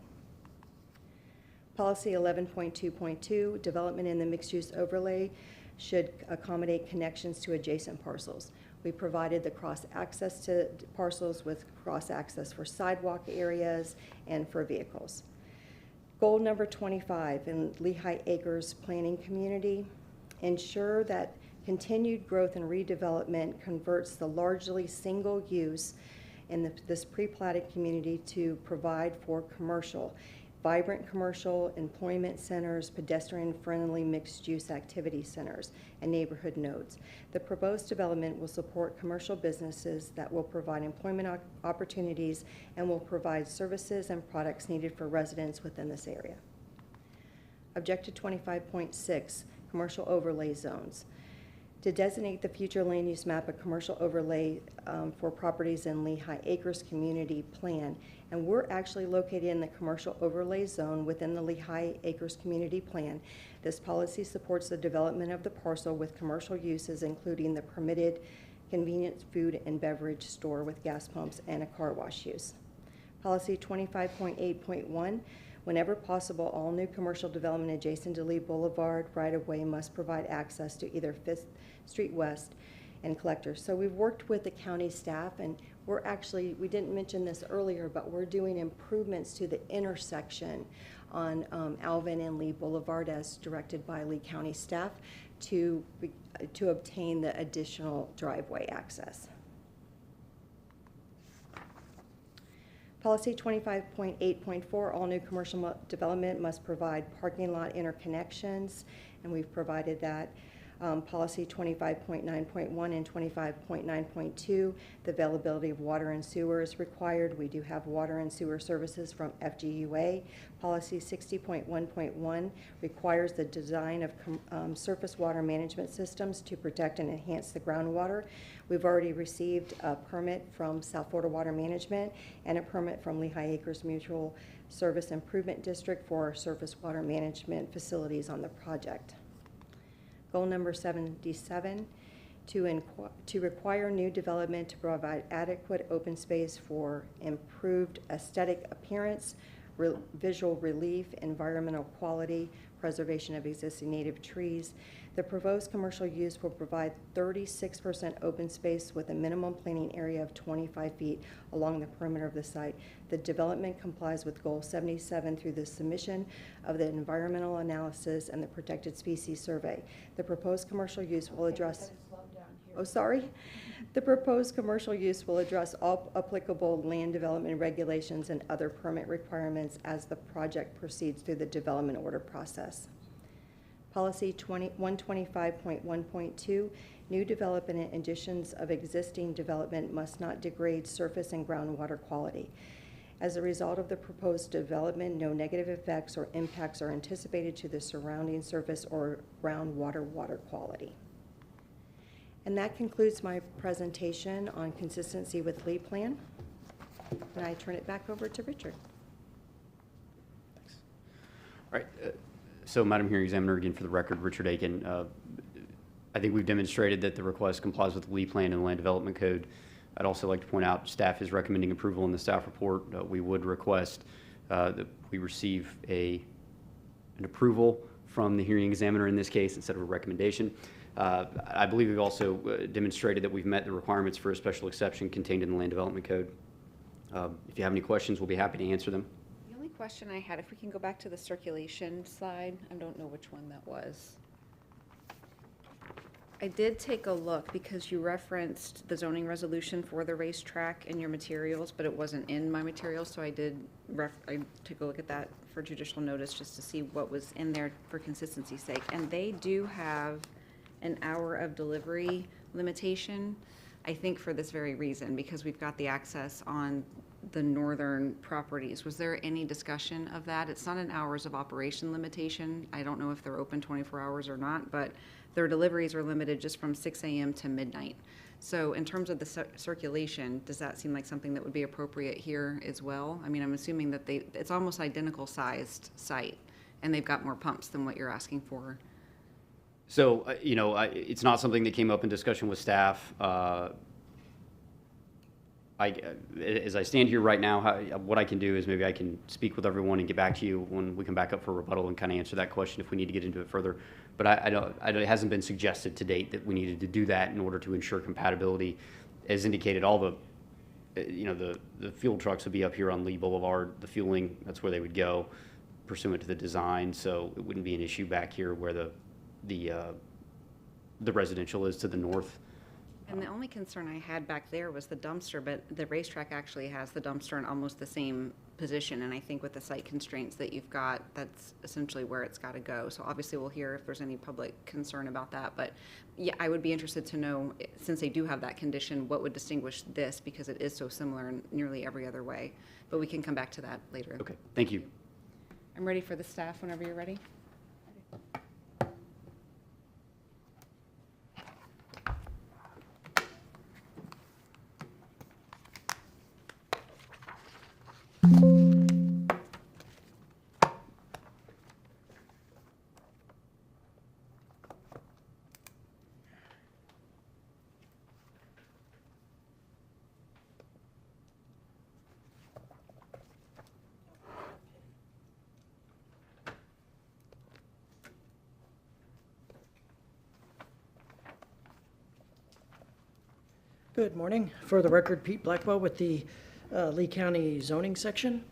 Speaker 4: Policy 11.2.2, development in the mixed-use overlay should accommodate connections to adjacent parcels. We provided the cross-access to parcels with cross-access for sidewalk areas and for vehicles. Goal number 25 in Lehigh Acres Planning Community, ensure that continued growth and redevelopment converts the largely single use in this pre-platted community to provide for commercial, vibrant commercial, employment centers, pedestrian-friendly mixed-use activity centers, and neighborhood nodes. The proposed development will support commercial businesses that will provide employment opportunities and will provide services and products needed for residents within this area. Objective 25.6, commercial overlay zones. To designate the future land use map, a commercial overlay for properties in Lehigh Acres Community Plan. And we're actually located in the commercial overlay zone within the Lehigh Acres Community Plan. This policy supports the development of the parcel with commercial uses, including the permitted convenience food and beverage store with gas pumps and a car wash use. Policy 25.8.1, whenever possible, all new commercial development adjacent to Lee Boulevard right-of-way must provide access to either 5th Street West and collectors. So we've worked with the county staff, and we're actually, we didn't mention this earlier, but we're doing improvements to the intersection on Alvin and Lee Boulevard as directed by Lee County staff to obtain the additional driveway access. Policy 25.8.4, all new commercial development must provide parking lot interconnections, and we've provided that. Policy 25.9.1 and 25.9.2, the availability of water and sewer is required. We do have water and sewer services from FGUA. Policy 60.1.1 requires the design of surface water management systems to protect and enhance the groundwater. We've already received a permit from South Florida Water Management and a permit from Lehigh Acres Mutual Service Improvement District for our surface water management facilities on the project. Goal number 77, to require new development to provide adequate open space for improved aesthetic appearance, visual relief, environmental quality, preservation of existing native trees. The proposed commercial use will provide 36% open space with a minimum planting area of 25 feet along the perimeter of the site. The development complies with Goal 77 through the submission of the environmental analysis and the protected species survey. The proposed commercial use will address... Oh, sorry. The proposed commercial use will address all applicable land development regulations and other permit requirements as the project proceeds through the development order process. Policy 125.1.2, new development and additions of existing development must not degrade surface and groundwater quality. As a result of the proposed development, no negative effects or impacts are anticipated to the surrounding surface or groundwater water quality. And that concludes my presentation on consistency with Lee Plan. And I turn it back over to Richard.
Speaker 2: Thanks. All right. So, Madam Hearing Examiner, again for the record, Richard Aiken. I think we've demonstrated that the request complies with the Lee Plan and the Land Development Code. I'd also like to point out staff is recommending approval in the staff report. We would request that we receive an approval from the hearing examiner in this case instead of a recommendation. I believe we've also demonstrated that we've met the requirements for a special exception contained in the Land Development Code. If you have any questions, we'll be happy to answer them.
Speaker 1: The only question I had, if we can go back to the circulation slide, I don't know which one that was. I did take a look because you referenced the zoning resolution for the racetrack in your materials, but it wasn't in my materials, so I took a look at that for judicial notice just to see what was in there for consistency's sake. And they do have an hour of delivery limitation, I think for this very reason, because we've got the access on the northern properties. Was there any discussion of that? It's not an hours of operation limitation. I don't know if they're open 24 hours or not, but their deliveries are limited just from 6 a.m. to midnight. So in terms of the circulation, does that seem like something that would be appropriate here as well? I mean, I'm assuming that it's almost identical sized site, and they've got more pumps than what you're asking for.
Speaker 2: So, it's not something that came up in discussion with staff. As I stand here right now, what I can do is maybe I can speak with everyone and get back to you when we come back up for rebuttal and kind of answer that question if we need to get into it further. But it hasn't been suggested to date that we needed to do that in order to ensure compatibility. As indicated, all the fuel trucks would be up here on Lee Boulevard. The fueling, that's where they would go pursuant to the design. So it wouldn't be an issue back here where the residential is to the north.
Speaker 1: And the only concern I had back there was the dumpster, but the racetrack actually has the dumpster in almost the same position. And I think with the site constraints that you've got, that's essentially where it's got to go. So obviously we'll hear if there's any public concern about that. But yeah, I would be interested to know, since they do have that condition, what would distinguish this, because it is so similar in nearly every other way. But we can come back to that later.
Speaker 2: Okay, thank you.
Speaker 1: I'm ready for the staff whenever you're ready.
Speaker 8: Good morning. For the record, Pete Blackwell with the Lee County Zoning Section.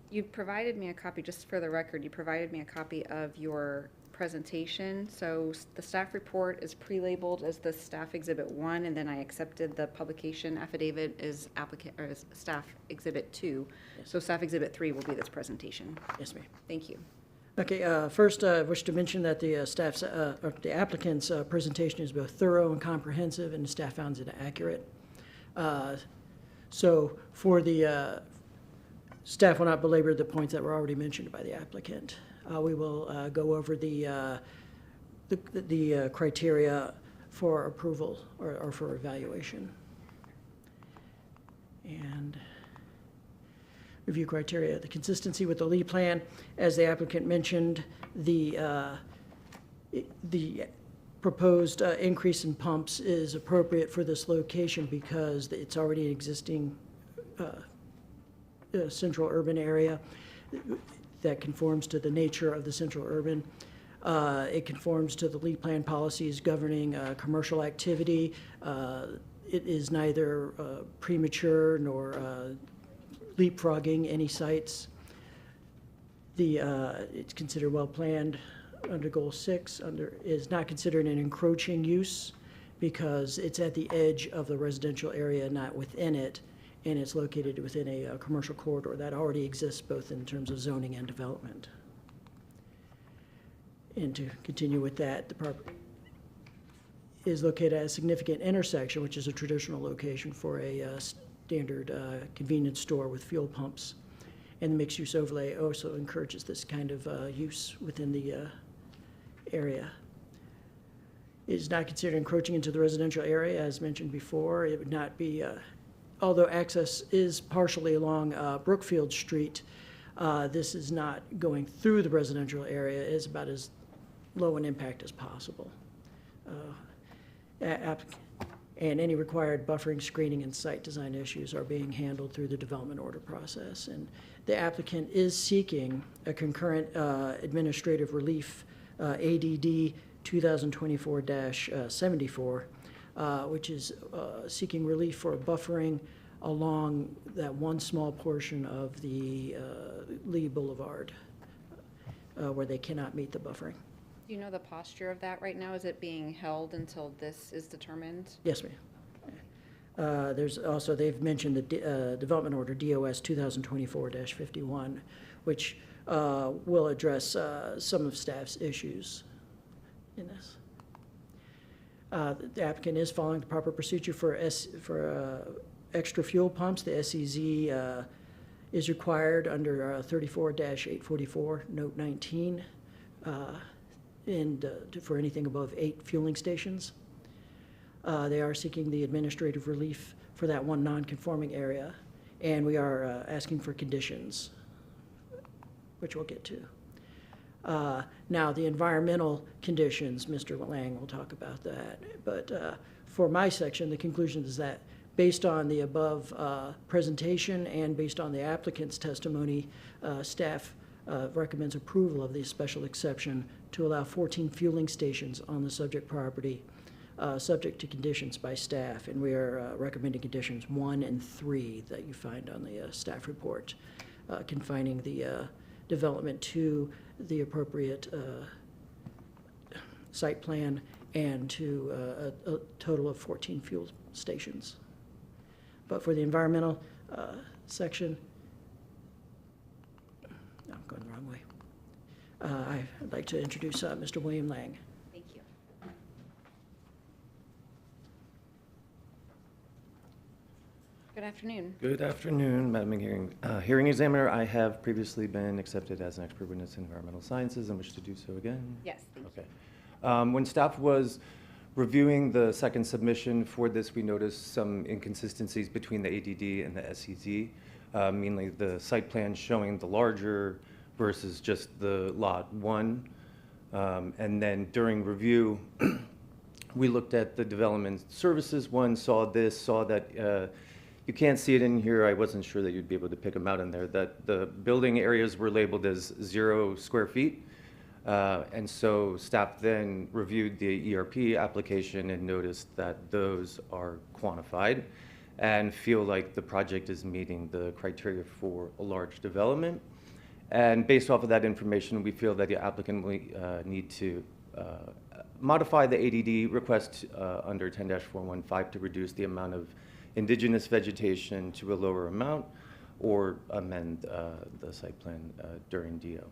Speaker 1: You provided me a copy, just for the record, you provided me a copy of your presentation. So the staff report is pre-labeled as the staff exhibit 1, and then I accepted the publication affidavit as as staff exhibit 2.
Speaker 8: Yes.
Speaker 1: So staff exhibit 3 will be this presentation.
Speaker 8: Yes, ma'am.
Speaker 1: Thank you.
Speaker 8: Okay, first I wish to mention that the the applicant's presentation is both thorough and comprehensive, and the staff found it accurate. So for the staff will not belabor the points that were already mentioned by the applicant. We will go over the criteria for approval or for evaluation. And review criteria, the consistency with the Lee plan. As the applicant mentioned, the proposed increase in pumps is appropriate for this location because it's already an existing central urban area that conforms to the nature of the central urban. It conforms to the Lee plan policies governing commercial activity. It is neither premature nor leapfrogging any sites. It's considered well planned under Goal 6. Is not considered an encroaching use because it's at the edge of the residential area, not within it, and it's located within a commercial corridor that already exists both in terms of zoning and development. And to continue with that, the property is located at a significant intersection, which is a traditional location for a standard convenience store with fuel pumps. And the mixed-use overlay also encourages this kind of use within the area. It is not considered encroaching into the residential area, as mentioned before. It would not be, although access is partially along Brookfield Street, this is not going through the residential area. It is about as low an impact as possible. And any required buffering, screening, and site design issues are being handled through the development order process. And the applicant is seeking a concurrent administrative relief, ADD 2024-00001, which is seeking relief for buffering along that one small portion of the Lee Boulevard where they cannot meet the buffering.
Speaker 1: Do you know the posture of that right now? Is it being held until this is determined?
Speaker 8: Yes, ma'am. There's also, they've mentioned the development order DOS 2024-51, which will address some of staff's issues in this. The applicant is following the proper procedure for extra fuel pumps. The SEZ is required under 34-844, note 19, and for anything above 8 fueling stations. They are seeking the administrative relief for that one non-conforming area, and we are asking for conditions, which we'll get to. Now, the environmental conditions, Mr. Lang will talk about that, but for my section, the conclusion is that based on the above presentation and based on the applicant's testimony, staff recommends approval of the special exception to allow 14 fueling stations on the subject property, subject to conditions by staff, and we are recommending conditions 1 and 3 that you find on the staff report, confining the development to the appropriate site plan and to a total of 14 fuel stations. But for the environmental section, I'm going the wrong way. I'd like to introduce Mr. William Lang.
Speaker 1: Thank you. Good afternoon.
Speaker 9: Good afternoon, Madam Hearing Examiner. I have previously been accepted as an expert witness in environmental sciences and wish to do so again.
Speaker 1: Yes, thank you.
Speaker 9: Okay. When staff was reviewing the second submission for this, we noticed some inconsistencies between the ADD and the SEZ, mainly the site plan showing the larger versus just the lot 1. And then during review, we looked at the development services one, saw this, saw that you can't see it in here. I wasn't sure that you'd be able to pick them out in there, that the building areas were labeled as 0 square feet. And so staff then reviewed the ERP application and noticed that those are quantified and feel like the project is meeting the criteria for a large development. And based off of that information, we feel that the applicant will need to modify the ADD request under 10-415 to reduce the amount of indigenous vegetation to a lower amount or amend the site plan during DO.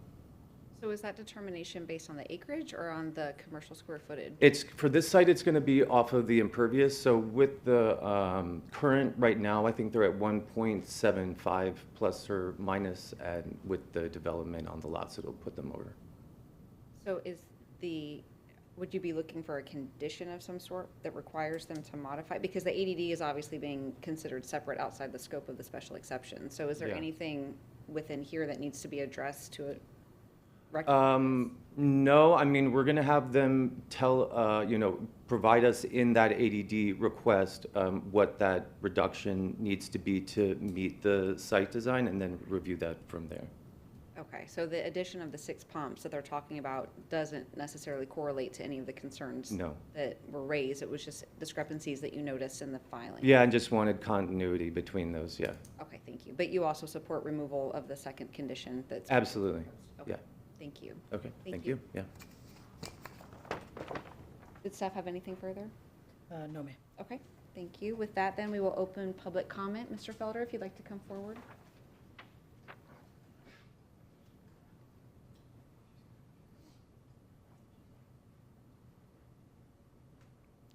Speaker 1: So is that determination based on the acreage or on the commercial square footage?
Speaker 9: It's, for this site, it's going to be off of the impervious. So with the current right now, I think they're at 1.75 plus or minus, and with the development on the lots, it'll put them over.
Speaker 1: So would you be looking for a condition of some sort that requires them to modify? Because the ADD is obviously being considered separate outside the scope of the special exception. So is there
Speaker 9: Yeah.
Speaker 1: anything within here that needs to be addressed to
Speaker 9: No, I mean, we're going to have them provide us in that ADD request what that reduction needs to be to meet the site design, and then review that from there.
Speaker 1: Okay, so the addition of the 6 pumps that they're talking about doesn't necessarily correlate to any of the concerns
Speaker 9: No.
Speaker 1: that were raised. It was just discrepancies that you noticed in the filing.
Speaker 9: Yeah, I just wanted continuity between those, yeah.
Speaker 1: Okay, thank you. But you also support removal of the second condition that's.
Speaker 9: Absolutely,
Speaker 1: Okay,
Speaker 9: yeah.
Speaker 1: thank you.
Speaker 9: Okay,
Speaker 1: Thank
Speaker 9: thank
Speaker 1: you.
Speaker 9: you, yeah.
Speaker 1: Did staff have anything further?
Speaker 8: No, ma'am.
Speaker 1: Okay, thank you. With that, then, we will open public comment. Mr. Felder, if you'd like to come forward.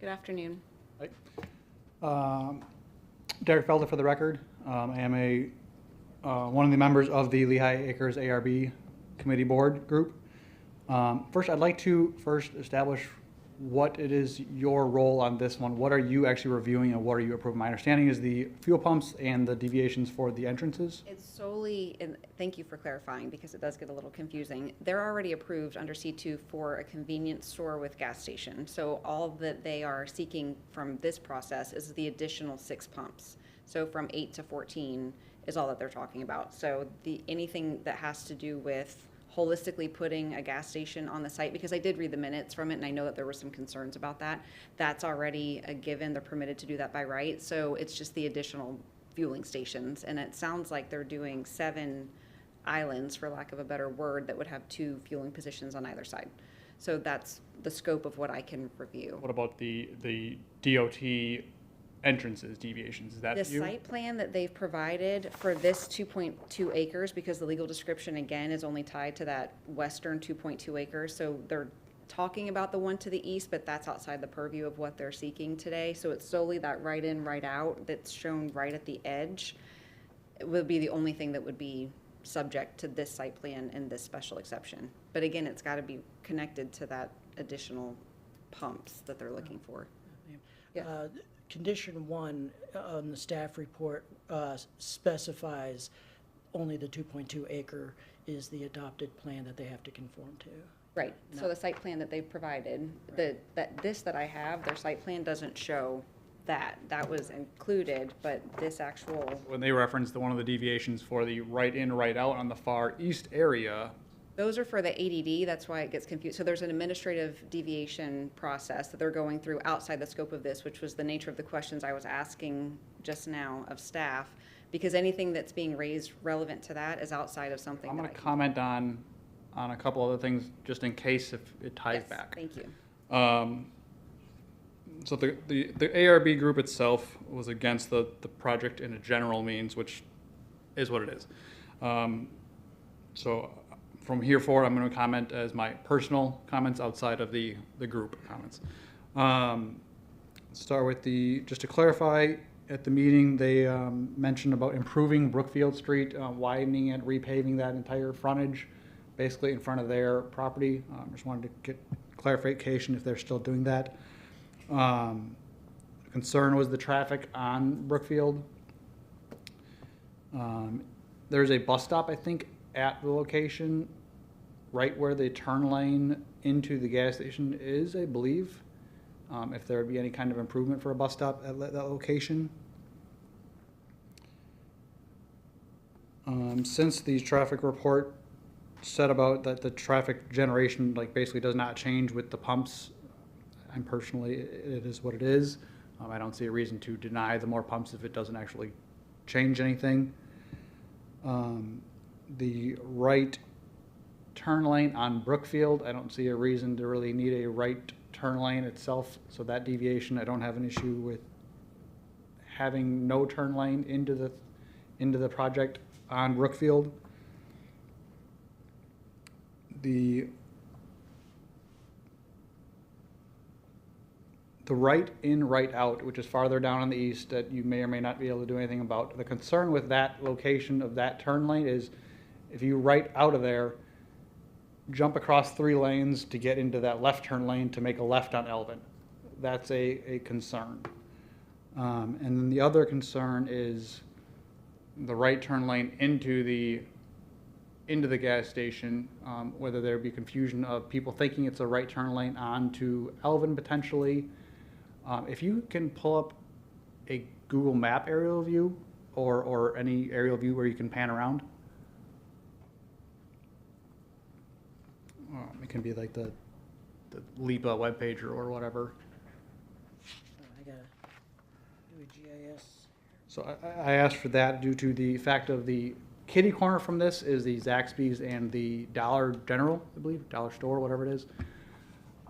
Speaker 1: Good afternoon.
Speaker 10: Derek Felder for the record. I am one of the members of the Lehigh Acres ARB Committee Board group. First, I'd like to establish what it is your role on this one. What are you actually reviewing and what are you approving? My understanding is the fuel pumps and the deviations for the entrances.
Speaker 1: It's solely, and thank you for clarifying because it does get a little confusing. They're already approved under C2 for a convenience store with gas station. So all that they are seeking from this process is the additional 6 pumps. So from 8 to 14 is all that they're talking about. So anything that has to do with holistically putting a gas station on the site, because I did read the minutes from it and I know that there were some concerns about that. That's already a given. They're permitted to do that by right. So it's just the additional fueling stations. And it sounds like they're doing 7 islands, for lack of a better word, that would have 2 fueling positions on either side. So that's the scope of what I can review.
Speaker 10: What about the DOT entrances, deviations? Is that
Speaker 1: The
Speaker 10: you?
Speaker 1: site plan that they've provided for this 2.2 acres, because the legal description again is only tied to that western 2.2 acres, so they're talking about the one to the east, but that's outside the purview of what they're seeking today. So it's solely that right in, right out that's shown right at the edge. It would be the only thing that would be subject to this site plan and this special exception. But again, it's got to be connected to that additional pumps that they're looking for. Yes.
Speaker 8: Condition 1 on the staff report specifies only the 2.2 acre is the adopted plan that they have to conform to.
Speaker 1: Right, so the site plan that they've provided, that I have, their site plan doesn't show that. That was included, but this actual,
Speaker 10: When they reference one of the deviations for the right in, right out on the far east area,
Speaker 1: those are for the ADD, that's why it gets confused. So there's an administrative deviation process that they're going through outside the scope of this, which was the nature of the questions I was asking just now of staff, because anything that's being raised relevant to that is outside of something
Speaker 10: I'm
Speaker 1: that
Speaker 10: going
Speaker 1: I
Speaker 10: to
Speaker 1: can.
Speaker 10: comment on a couple other things just in case if it ties
Speaker 1: Yes,
Speaker 10: back.
Speaker 1: thank you.
Speaker 10: So the ARB group itself was against the project in a general means, which is what it is. So from here forward, I'm going to comment as my personal comments outside of the group comments. Start with just to clarify, at the meeting, they mentioned about improving Brookfield Street, widening and repaving that entire frontage, basically in front of their property. Just wanted to get clarification if they're still doing that. Concern was the traffic on Brookfield. There's a bus stop, I think, at the location, right where the turn lane into the gas station is, I believe. If there would be any kind of improvement for a bus stop at that location. Since the traffic report said about that the traffic generation basically does not change with the pumps, I'm personally, it is what it is. I don't see a reason to deny the more pumps if it doesn't actually change anything. The right turn lane on Brookfield, I don't see a reason to really need a right turn lane itself. So that deviation, I don't have an issue with having no turn lane into the project on Brookfield. The right in, right out, which is farther down on the east that you may or may not be able to do anything about. The concern with that location of that turn lane is if you right out of there, jump across 3 lanes to get into that left turn lane to make a left on Elvin. That's a concern. And then the other concern is the right turn lane into the gas station, whether there be confusion of people thinking it's a right turn lane onto Elvin potentially. If you can pull up a Google Map aerial view or any aerial view where you can pan around. It can be like the LIPA webpage or whatever.
Speaker 8: I gotta do a GIS.
Speaker 10: So I asked for that due to the fact of the kitty corner from this is the Zaxby's and the Dollar General, I believe, Dollar Store, whatever it is.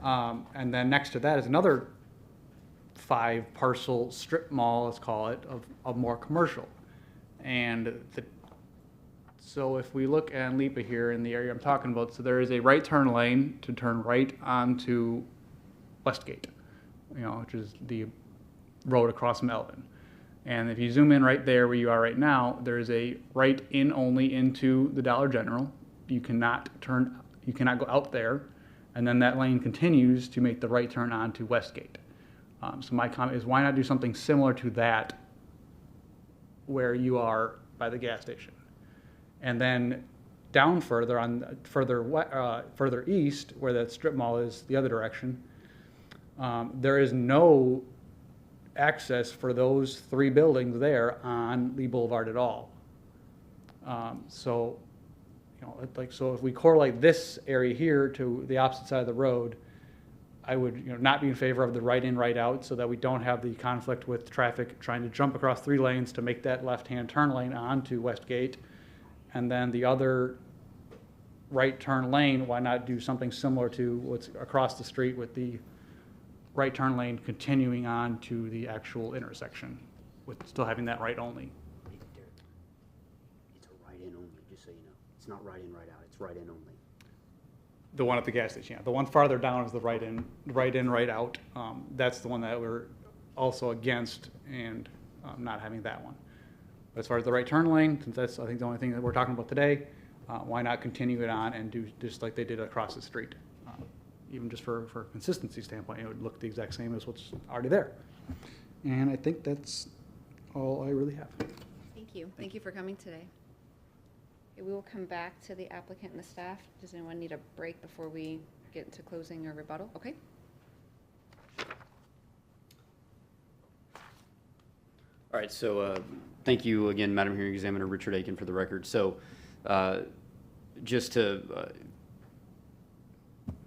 Speaker 10: And then next to that is another 5-parcel strip mall, let's call it, of more commercial. And so if we look at LIPA here in the area I'm talking about, so there is a right turn lane to turn right onto Westgate, which is the road across from Elvin. And if you zoom in right there where you are right now, there's a right in only into the Dollar General. You cannot go out there. And then that lane continues to make the right turn onto Westgate. So my comment is, why not do something similar to that where you are by the gas station? And then down further, further east, where that strip mall is the other direction, there is no access for those 3 buildings there on Lee Boulevard at all. So if we correlate this area here to the opposite side of the road, I would not be in favor of the right in, right out, so that we don't have the conflict with traffic trying to jump across 3 lanes to make that left-hand turn lane onto Westgate. And then the other right turn lane, why not do something similar to what's across the street with the right turn lane continuing on to the actual intersection with still having that right only?
Speaker 2: It's a right in only, just so you know. It's not right in, right out. It's right in only.
Speaker 10: The one at the gas station, yeah. The one farther down is the right in, right out. That's the one that we're also against and not having that one. But as far as the right turn lane, since that's, I think, the only thing that we're talking about today, why not continue it on and do just like they did across the street? Even just for consistency standpoint, it would look the exact same as what's already there. And I think that's all I really have.
Speaker 1: Thank you. Thank you for coming today. Okay, we will come back to the applicant and the staff. Does anyone need a break before we get into closing or rebuttal? Okay.
Speaker 2: All right, so thank you again, Madam Hearing Examiner Richard Aiken, for the record. So just to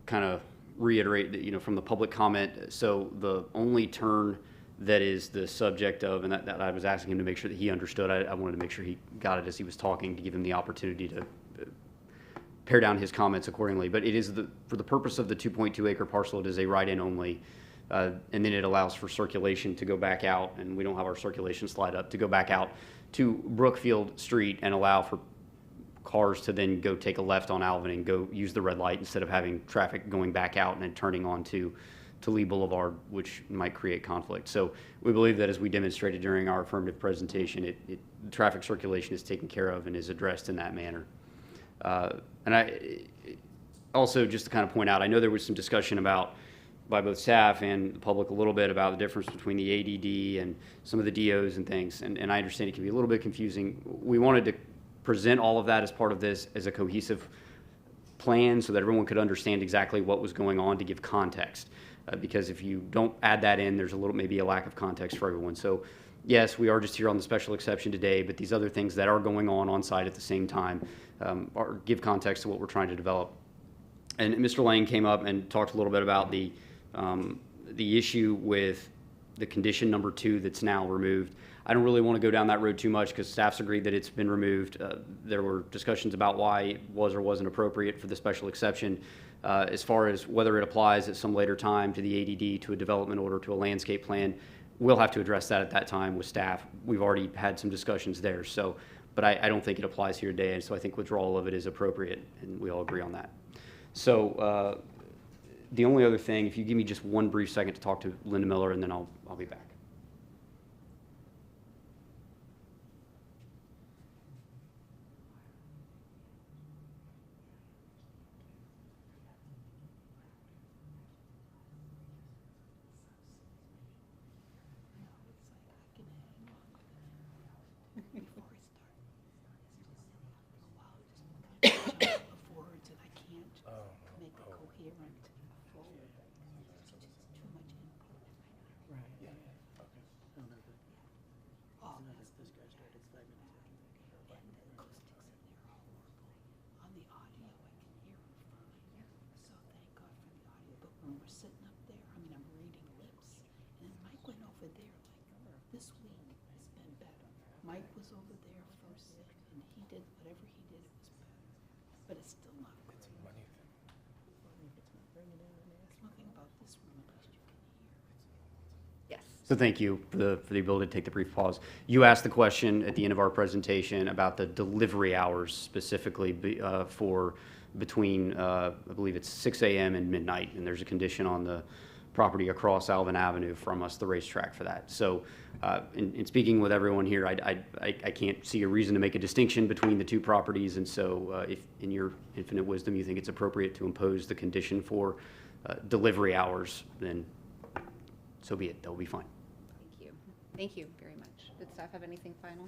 Speaker 2: kind of reiterate that, from the public comment, so the only turn that is the subject of, and that I was asking him to make sure that he understood, I wanted to make sure he got it as he was talking to give him the opportunity to pare down his comments accordingly. But it is, for the purpose of the 2.2 acre parcel, it is a right-in only. And then it allows for circulation to go back out, and we don't have our circulation slide up, to go back out to Brookfield Street and allow for cars to then go take a left on Alvin and go use the red light instead of having traffic going back out and then turning onto Lee Boulevard, which might create conflict. So we believe that, as we demonstrated during our affirmative presentation, the traffic circulation is taken care of and is addressed in that manner. And I also, just to kind of point out, I know there was some discussion by both staff and the public a little bit about the difference between the ADD and some of the DOs and things, and I understand it can be a little bit confusing. We wanted to present all of that as part of this as a cohesive plan so that everyone could understand exactly what was going on, to give context. Because if you don't add that in, there's maybe a lack of context for everyone. So yes, we are just here on the special exception today, but these other things that are going on site at the same time give context to what we're trying to develop. And Mr. Lane came up and talked a little bit about the issue with the condition number 2 that's now removed. I don't really want to go down that road too much because staff's agreed that it's been removed. There were discussions about why it was or wasn't appropriate for the special exception. As far as whether it applies at some later time to the ADD, to a development order, to a landscape plan, we'll have to address that at that time with staff. We've already had some discussions there. So, but I don't think it applies here today, and so I think withdrawal of it is appropriate, and we all agree on that. So the only other thing, if you give me just one brief second to talk to Linda Miller, and then I'll be back.
Speaker 3: Mike was over there first, and he did whatever he did, it was better. But it's still not good. It's a money thing. It's one thing about this room, at least you can hear.
Speaker 1: Yes.
Speaker 2: So thank you for the ability to take the brief pause. You asked the question at the end of our presentation about the delivery hours specifically for between, I believe it's 6 a.m. and midnight, and there's a condition on the property across Alvin Avenue from us, the racetrack, for that. So in speaking with everyone here, I can't see a reason to make a distinction between the two properties, and so if in your infinite wisdom you think it's appropriate to impose the condition for delivery hours, then so be it. That will be fine.
Speaker 1: Thank you. Thank you very much. Did staff have anything final?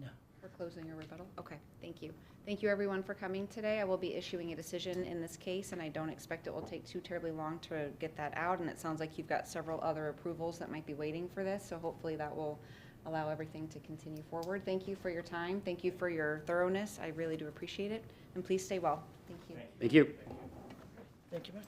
Speaker 8: No.
Speaker 1: For closing or rebuttal? Okay, thank you. Thank you, everyone, for coming today. I will be issuing a decision in this case, and I don't expect it will take too terribly long to get that out, and it sounds like you've got several other approvals that might be waiting for this, so hopefully that will allow everything to continue forward. Thank you for your time. Thank you for your thoroughness. I really do appreciate it, and please stay well. Thank you.
Speaker 2: Thank you.
Speaker 8: Thank you much.